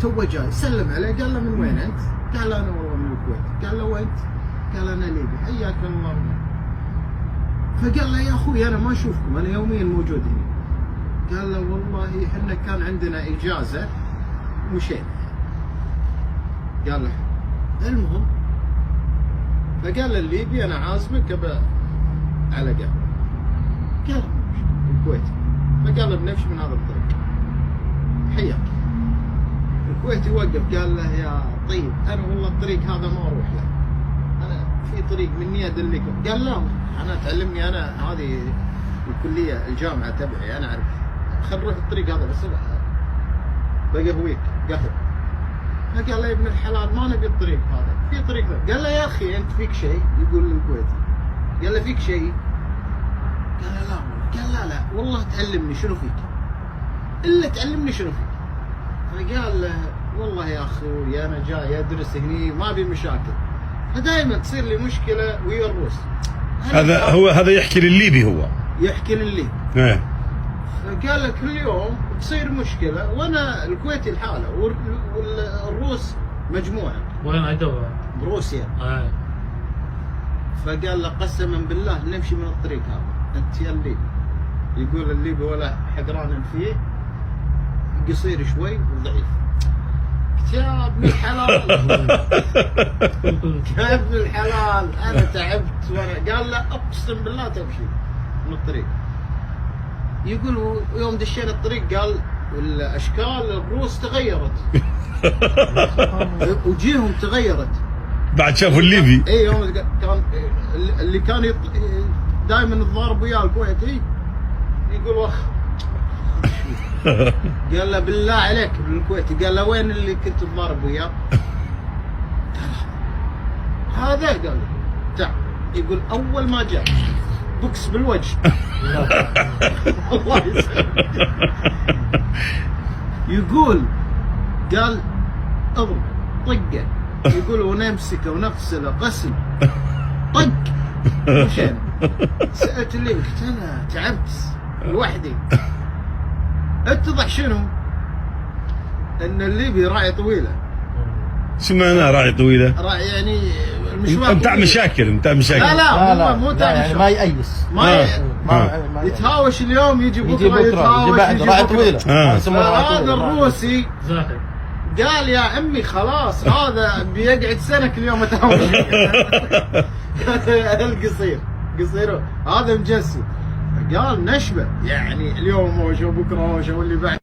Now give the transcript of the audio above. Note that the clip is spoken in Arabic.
تو جاي سلم عليه، قال له من وين انت؟ قال انا والله من الكويت. قال له وانت؟ قال انا ليبي. حياك الله. فقال له يا اخوي انا ما اشوفكم، انا يوميا موجود هنا. قال له والله احنا كان عندنا اجازه ومشينا. قال له المهم، فقال الليبي انا عازمك على قهوه. قال الكويتي، فقال له بنمشي من هذا الطريق. حياك. الكويتي وقف قال له يا طيب انا والله الطريق هذا ما اروح له، انا في طريق مني ادلكم. قال لا انا تعلمني، انا هذه الكليه الجامعه تبعي انا اعرف، خل نروح الطريق هذا بس بقهويك قهوه. فقال له يا ابن الحلال ما نبي الطريق هذا، في طريق ذا. قال له يا اخي انت فيك شيء؟ يقول للكويتي. قال له فيك شيء؟ قال له لا والله. قال لا والله تعلمني شنو فيك، الا تعلمني شنو فيك. فقال له والله يا اخوي انا جاي ادرس هني ما ابي مشاكل، فدائما تصير لي مشكله ويا الروس. هذا يحكي للليبي، هو يحكي للليبي. ايه. فقال لك كل يوم تصير مشكله وانا الكويتي لحاله والروس مجموعه. وين عدوها؟ بروسيا. فقال له قسما بالله نمشي من الطريق هذا انت يا الليبي. يقول الليبي ولا حقران فيه، قصير شوي وضعيف. قلت يا ابن الحلال يا ابن الحلال انا تعبت وانا. قال له اقسم بالله تمشي من الطريق. يقول يوم دشينا الطريق قال والاشكال الروس تغيرت وجيهم تغيرت بعد شافوا الليبي. اي يوم كان اللي كان دائما الضارب وياه الكويتي يقول وخ. قال له بالله عليك بالكويتي. قال له وين اللي كنت تضارب وياه؟ هذا. قال له تعال. يقول اول ما جاء بوكس بالوجه. الله يسلمك. يقول قال اضرب طقه. يقول ونمسكه ونغسله غسل طق. مشينا. سالت اللي قلت انا تعبت لوحدي. اتضح شنو؟ ان الليبي راعي طويله. شو معناه راعي طويله؟ راعي يعني المشوار بتاع مشاكل. لا لا مو تاع يعني ما يأيس، ما يتهاوش اليوم يجي بكره يتهاوش راعي طويله. هذا الروسي قال يا عمي خلاص هذا بيقعد سنه كل يوم اتهاوش. القصير قصير هذا مجسم. قال نشبه يعني اليوم هوشه وبكره هوشه واللي بعد